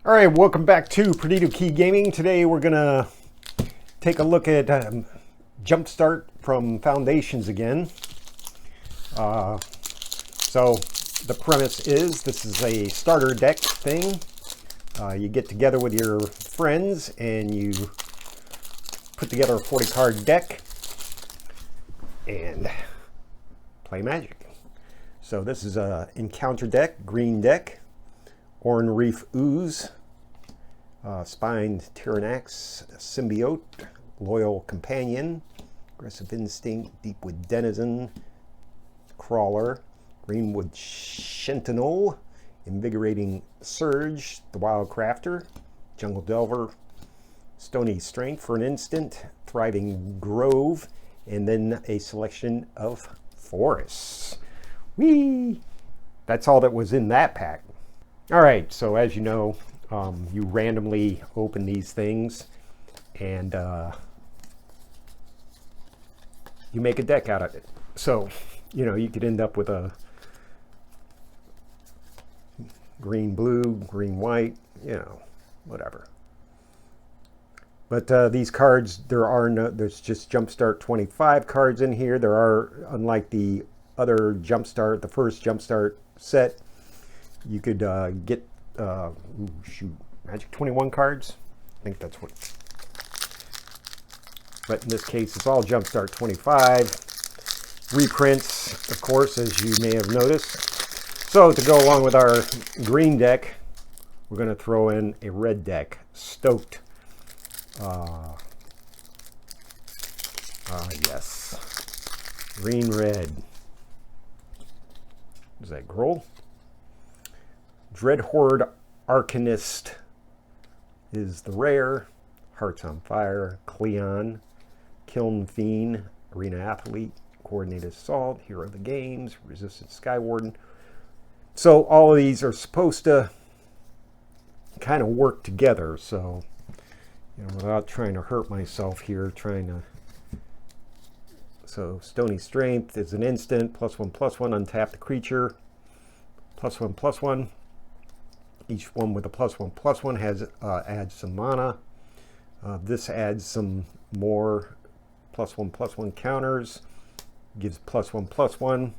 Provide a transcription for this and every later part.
All right, welcome back to Perdido Key Gaming. Today we're gonna take a look at Jumpstart from Foundations again. So the premise is this is a starter deck thing. You get together with your friends and you put together a 40 card deck and play Magic. So this is a encounter deck, green deck. Oran Reef Ooze, Spined Tyrannax, Symbiote, Loyal Companion, Aggressive Instinct, Deepwood Denizen, Crawler, Greenwood Sentinel, Invigorating Surge, the Wild Crafter, Jungle Delver, Stony Strength for an instant, Thriving Grove, and then a selection of forests. Whee! That's all that was in that pack. All right, so as you know, you randomly open these things and you make a deck out of it. So, you know, you could end up with a green, blue, green, white, you know, whatever. But these cards, there's just Jumpstart 25 cards in here. There are, unlike the other Jumpstart, the first Jumpstart set, you could get, Magic 21 cards. I think that's what. But in this case, it's all Jumpstart 25. Reprints, of course, as you may have noticed. So to go along with our green deck, we're going to throw in a red deck. Stoked. Yes. Green, red. Is that Grohl? Dreadhorde Arcanist is the rare. Hearts on Fire, Cleon, Kiln Fiend, Arena Athlete, Coordinated Assault, Hero of the Games, Resistant Skywarden. So all of these are supposed to kind of work together. So, you know, without trying to hurt myself here, So Stony Strength is an instant, +1/+1, untap the creature, +1/+1. Each one with a +1/+1 has adds some mana. This adds some more +1/+1 counters. Gives +1/+1.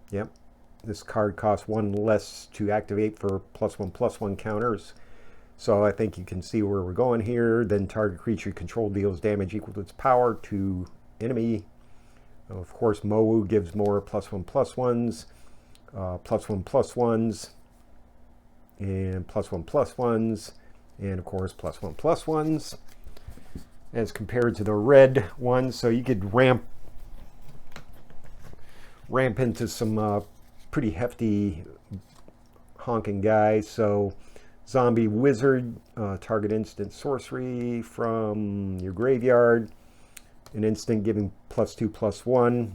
Yep. This card costs one less to activate for +1/+1 counters. So I think you can see where we're going here. Then target creature control deals damage equal to its power to enemy. Of course, Mowu gives more +1/+1s. +1/+1s, and +1/+1s, and of course +1/+1s, as compared to the red ones. So you could ramp into some pretty hefty honking guys. So Zombie Wizard, target instant sorcery from your graveyard, an instant giving +2/+1.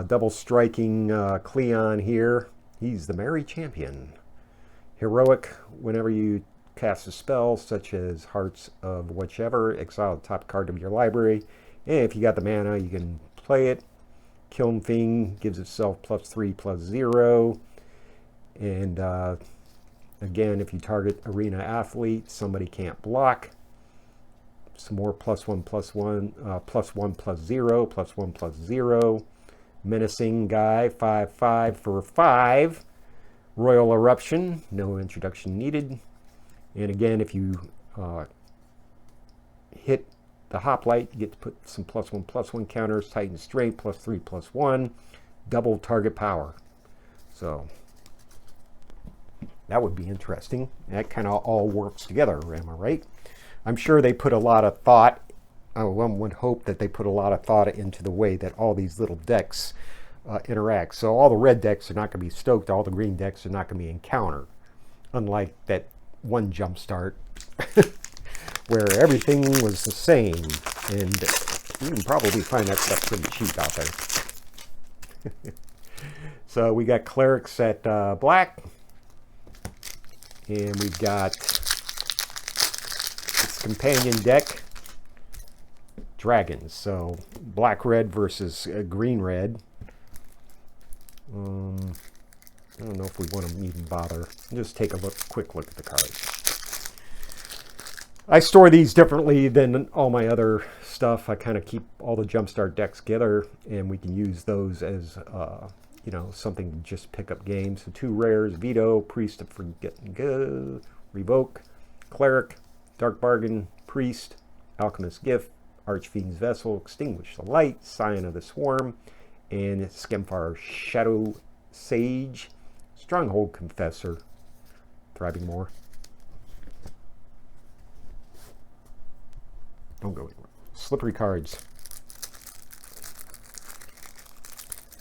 Double striking Cleon here. He's the Merry Champion. Heroic, whenever you cast a spell, such as Hearts of whichever, exile the top card of your library. And if you got the mana, you can play it. Kiln Fiend gives itself +3/+0. And again, if you target Arena Athlete, somebody can't block. Some more +1/+1, +1/+0, +1/+0. Menacing guy, 5/5 for 5. Royal Eruption, no introduction needed. And again, if you hit the hoplite, you get to put some +1/+1 counters. Titan Strength, +3/+1. Double target power. So that would be interesting. That kind of all works together, am I right? I'm sure they put a lot of thought. One would hope that they put a lot of thought into the way that all these little decks interact. So all the red decks are not going to be stoked. All the green decks are not going to be encounter. Unlike that one Jumpstart where everything was the same. And you can probably find that stuff pretty cheap out there. So we got Clerics at black. And we've got this companion deck. Dragons, so black red versus green red. I don't know if we want to even bother. Just take a quick look at the cards. I store these differently than all my other stuff. I kind of keep all the Jumpstart decks together, and we can use those as something to just pick up games. So 2 rares: Veto, Priest of Forget and Go, Revoke, Cleric, Dark Bargain, Priest, Alchemist's Gift, Archfiend's Vessel, Extinguish the Light, Scion of the Swarm, and Skemfire Shadow Sage, Stronghold Confessor, Thriving Moor. Don't go anywhere. Slippery cards.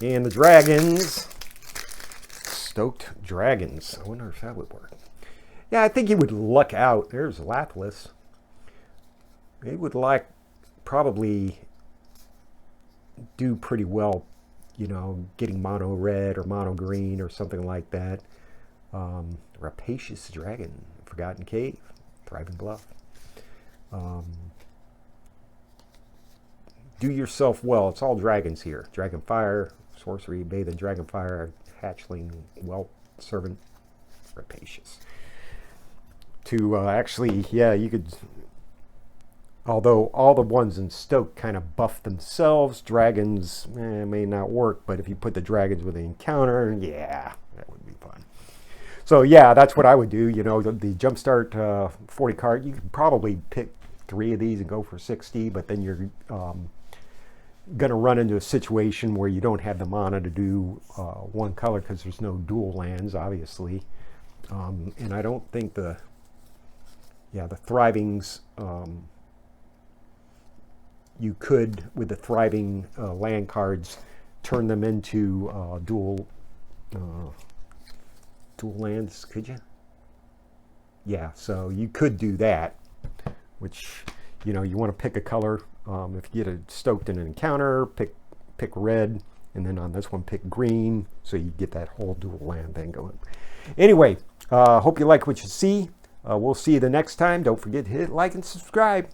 And the dragons. Stoked Dragons. I wonder if that would work. Yeah, I think he would luck out. There's Lapis. He would probably do pretty well, getting mono red or mono green or something like that. Rapacious Dragon. Forgotten Cave. Thriving Bluff. Do yourself well. It's all dragons here. Dragonfire, sorcery, bathe in dragonfire, hatchling, whelp, servant, rapacious. To actually, yeah, you could. Although all the ones in Stoke kind of buff themselves, dragons may not work. But if you put the dragons with the encounter, yeah, that would be fun. So yeah, that's what I would do. The Jumpstart 40 card. You could probably pick 3 of these and go for 60, but then you're going to run into a situation where you don't have the mana to do one color because there's no dual lands, obviously. And I don't think the Thrivings, you could, with the Thriving land cards, turn them into dual lands, could you? Yeah, so you could do that, which, you want to pick a color. If you get it stoked in an encounter, pick red, and then on this one pick green, so you get that whole dual land thing going. Anyway, hope you like what you see. We'll see you the next time. Don't forget to hit like and subscribe.